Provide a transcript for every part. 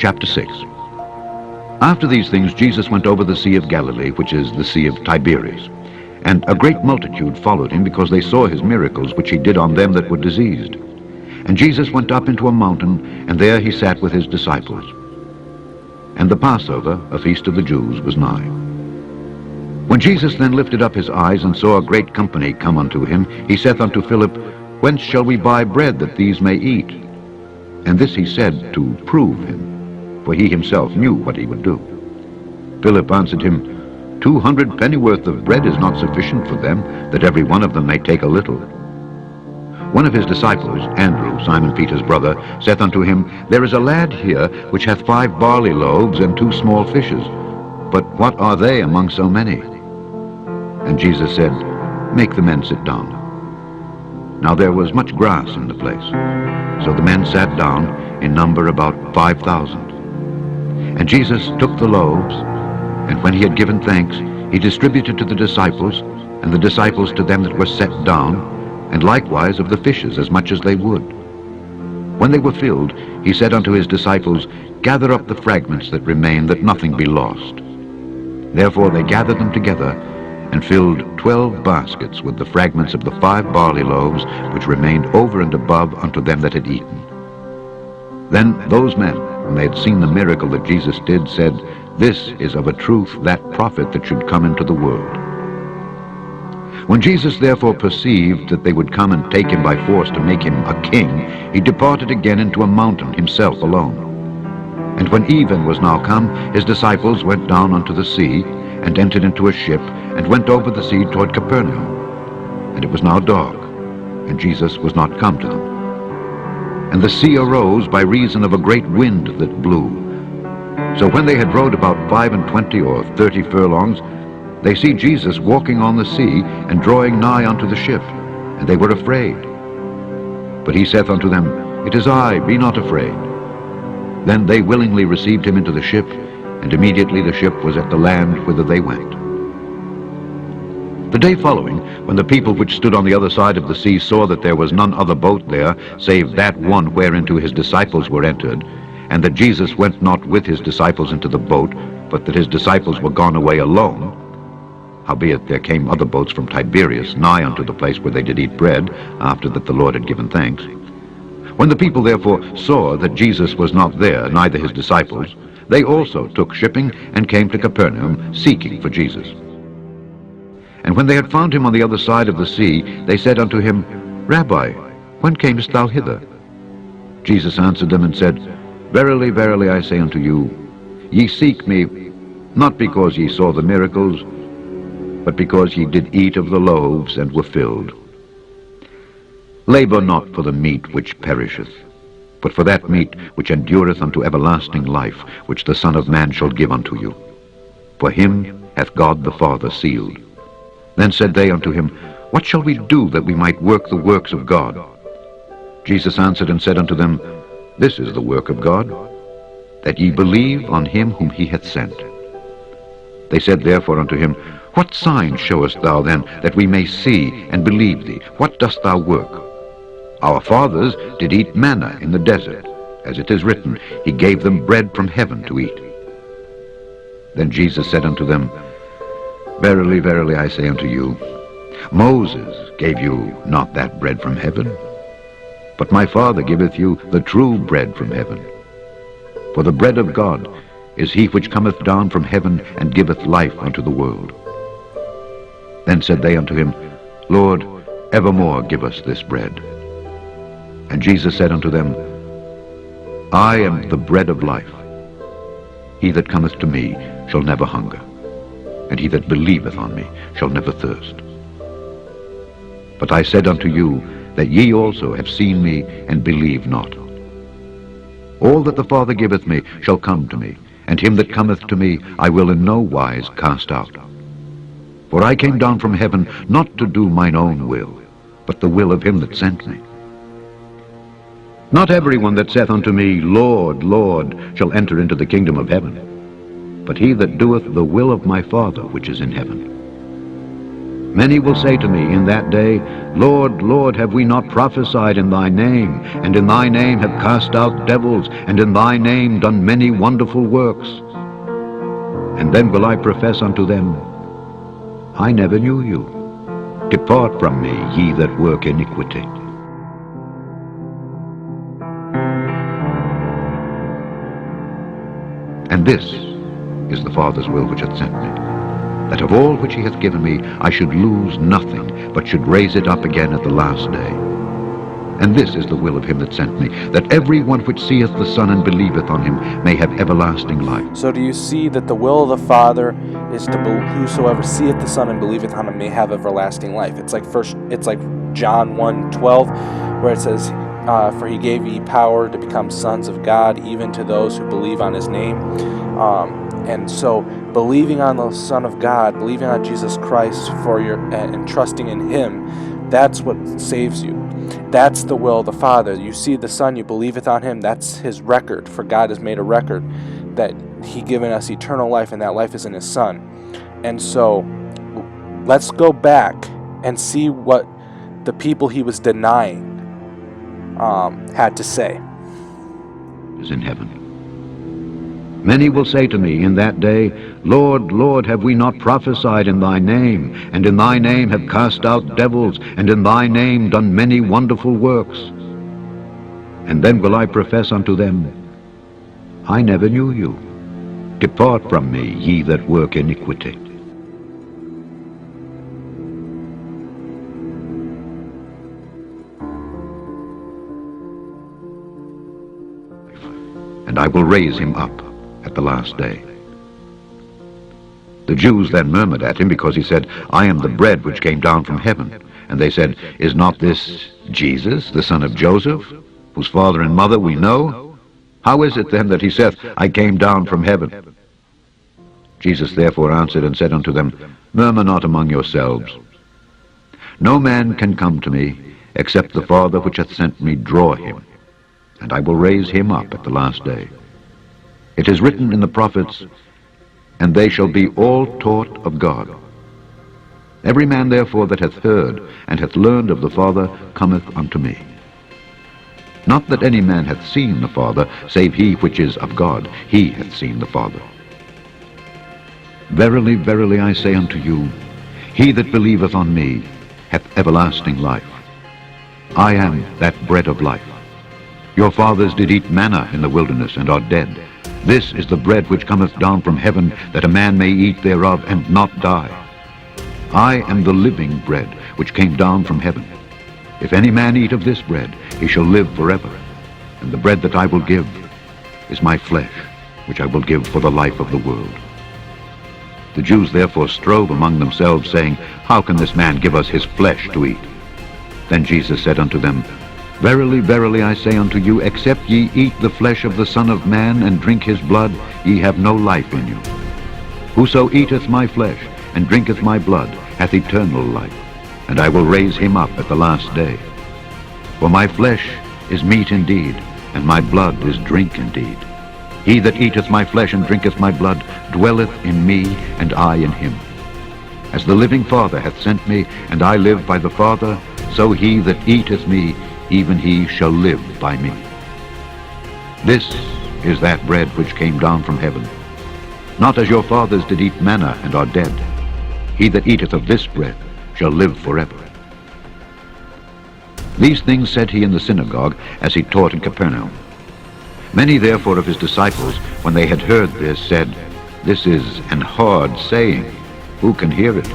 Chapter 6. After these things Jesus went over the Sea of Galilee, which is the Sea of Tiberias. And a great multitude followed him, because they saw his miracles which he did on them that were diseased. And Jesus went up into a mountain, and there he sat with his disciples. And the Passover, a feast of the Jews, was nigh. When Jesus then lifted up his eyes, and saw a great company come unto him, he saith unto Philip, Whence shall we buy bread that these may eat? And this he said to prove him, for he himself knew what he would do. Philip answered him, 200 pennyworth of bread is not sufficient for them, that every one of them may take a little. One of his disciples, Andrew, Simon Peter's brother, saith unto him, There is a lad here which hath 5 barley loaves and 2 small fishes. But what are they among so many? And Jesus said, Make the men sit down. Now there was much grass in the place. So the men sat down, in number about 5,000. And Jesus took the loaves, and when he had given thanks, he distributed to the disciples, and the disciples to them that were set down, and likewise of the fishes as much as they would. When they were filled, he said unto his disciples, Gather up the fragments that remain, that nothing be lost. Therefore they gathered them together, and filled 12 baskets with the fragments of the 5 barley loaves, which remained over and above unto them that had eaten. Then those men, when they had seen the miracle that Jesus did, said, This is of a truth that prophet that should come into the world. When Jesus therefore perceived that they would come and take him by force to make him a king, he departed again into a mountain himself alone. And when even was now come, his disciples went down unto the sea, and entered into a ship, and went over the sea toward Capernaum. And it was now dark, and Jesus was not come to them. And the sea arose by reason of a great wind that blew. So when they had rowed about 25 or 30 furlongs, they see Jesus walking on the sea, and drawing nigh unto the ship, and they were afraid. But he saith unto them, It is I, be not afraid. Then they willingly received him into the ship, and immediately the ship was at the land whither they went. The day following, when the people which stood on the other side of the sea saw that there was none other boat there, save that one whereinto his disciples were entered, and that Jesus went not with his disciples into the boat, but that his disciples were gone away alone, howbeit there came other boats from Tiberias nigh unto the place where they did eat bread, after that the Lord had given thanks. When the people therefore saw that Jesus was not there, neither his disciples, they also took shipping, and came to Capernaum, seeking for Jesus. And when they had found him on the other side of the sea, they said unto him, Rabbi, when camest thou hither? Jesus answered them and said, Verily, verily, I say unto you, ye seek me, not because ye saw the miracles, but because ye did eat of the loaves, and were filled. Labor not for the meat which perisheth, but for that meat which endureth unto everlasting life, which the Son of Man shall give unto you. For him hath God the Father sealed. Then said they unto him, What shall we do that we might work the works of God? Jesus answered and said unto them, This is the work of God, that ye believe on him whom he hath sent. They said therefore unto him, What sign showest thou then, that we may see and believe thee? What dost thou work? Our fathers did eat manna in the desert, as it is written, He gave them bread from heaven to eat. Then Jesus said unto them, Verily, verily, I say unto you, Moses gave you not that bread from heaven, but my Father giveth you the true bread from heaven. For the bread of God is he which cometh down from heaven, and giveth life unto the world. Then said they unto him, Lord, evermore give us this bread. And Jesus said unto them, I am the bread of life. He that cometh to me shall never hunger, and he that believeth on me shall never thirst. But I said unto you, that ye also have seen me, and believe not. All that the Father giveth me shall come to me, and him that cometh to me I will in no wise cast out. For I came down from heaven not to do mine own will, but the will of him that sent me. Not every one that saith unto me, Lord, Lord, shall enter into the kingdom of heaven, but he that doeth the will of my Father which is in heaven. Many will say to me in that day, Lord, Lord, have we not prophesied in thy name, and in thy name have cast out devils, and in thy name done many wonderful works? And then will I profess unto them, I never knew you. Depart from me, ye that work iniquity. And this is the Father's will which hath sent me, that of all which he hath given me I should lose nothing, but should raise it up again at the last day. And this is the will of him that sent me, that every one which seeth the Son and believeth on him may have everlasting life. So do you see that the will of the Father is to whosoever seeth the Son and believeth on him may have everlasting life? It's like John 1:12, where it says, for he gave ye power to become sons of God, even to those who believe on his name. And so believing on the Son of God, believing on Jesus Christ and trusting in him, that's what saves you. That's the will of the Father. You see the Son, you believeth on him, that's his record. For God has made a record that he given us eternal life, and that life is in his Son. And so let's go back and see what the people he was denying had to say. Is in heaven. Many will say to me in that day, Lord, Lord, have we not prophesied in thy name, and in thy name have cast out devils, and in thy name done many wonderful works? And then will I profess unto them, I never knew you. Depart from me, ye that work iniquity. And I will raise him up at the last day. The Jews then murmured at him, because he said, I am the bread which came down from heaven. And they said, Is not this Jesus, the son of Joseph, whose father and mother we know? How is it then that he saith, I came down from heaven? Jesus therefore answered and said unto them, Murmur not among yourselves. No man can come to me, except the Father which hath sent me draw him, and I will raise him up at the last day. It is written in the prophets, and they shall be all taught of God. Every man therefore that hath heard and hath learned of the Father cometh unto me. Not that any man hath seen the Father, save he which is of God, he hath seen the Father. Verily, verily, I say unto you, he that believeth on me hath everlasting life. I am that bread of life. Your fathers did eat manna in the wilderness, and are dead. This is the bread which cometh down from heaven, that a man may eat thereof, and not die. I am the living bread, which came down from heaven. If any man eat of this bread, he shall live forever. And the bread that I will give is my flesh, which I will give for the life of the world. The Jews therefore strove among themselves, saying, How can this man give us his flesh to eat? Then Jesus said unto them, Verily, verily, I say unto you, except ye eat the flesh of the Son of Man, and drink his blood, ye have no life in you. Whoso eateth my flesh, and drinketh my blood, hath eternal life, and I will raise him up at the last day. For my flesh is meat indeed, and my blood is drink indeed. He that eateth my flesh and drinketh my blood dwelleth in me, and I in him. As the living Father hath sent me, and I live by the Father, so he that eateth me, even he shall live by me. This is that bread which came down from heaven. Not as your fathers did eat manna, and are dead. He that eateth of this bread shall live forever. These things said he in the synagogue, as he taught in Capernaum. Many therefore of his disciples, when they had heard this, said, This is an hard saying. Who can hear it?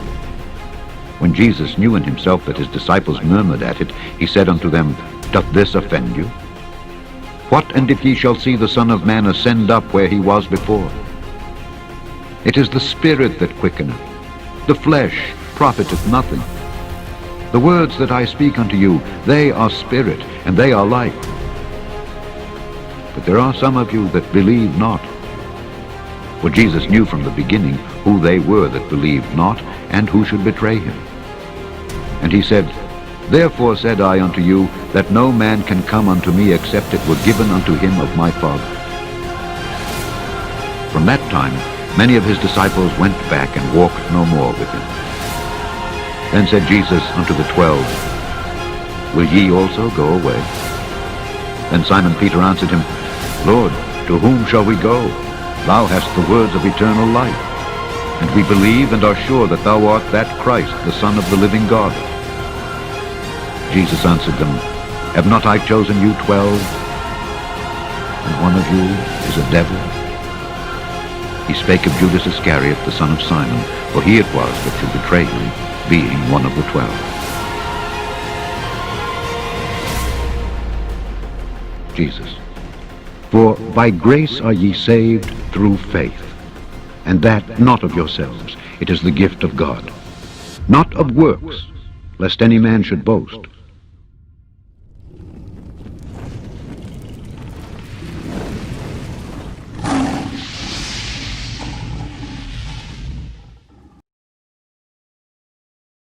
When Jesus knew in himself that his disciples murmured at it, he said unto them, Doth this offend you? What and if ye shall see the Son of Man ascend up where he was before? It is the Spirit that quickeneth. The flesh profiteth nothing. The words that I speak unto you, they are spirit, and they are life. But there are some of you that believe not. For Jesus knew from the beginning who they were that believed not, and who should betray him. And he said, Therefore said I unto you, that no man can come unto me except it were given unto him of my Father. From that time many of his disciples went back and walked no more with him. Then said Jesus unto the 12, Will ye also go away? Then Simon Peter answered him, Lord, to whom shall we go? Thou hast the words of eternal life. And we believe and are sure that thou art that Christ, the Son of the living God. Jesus answered them, Have not I chosen you 12? And one of you is a devil? He spake of Judas Iscariot, the son of Simon, for he it was that should betray him, being one of the 12. Jesus. For by grace are ye saved through faith, and that not of yourselves, it is the gift of God, not of works, lest any man should boast.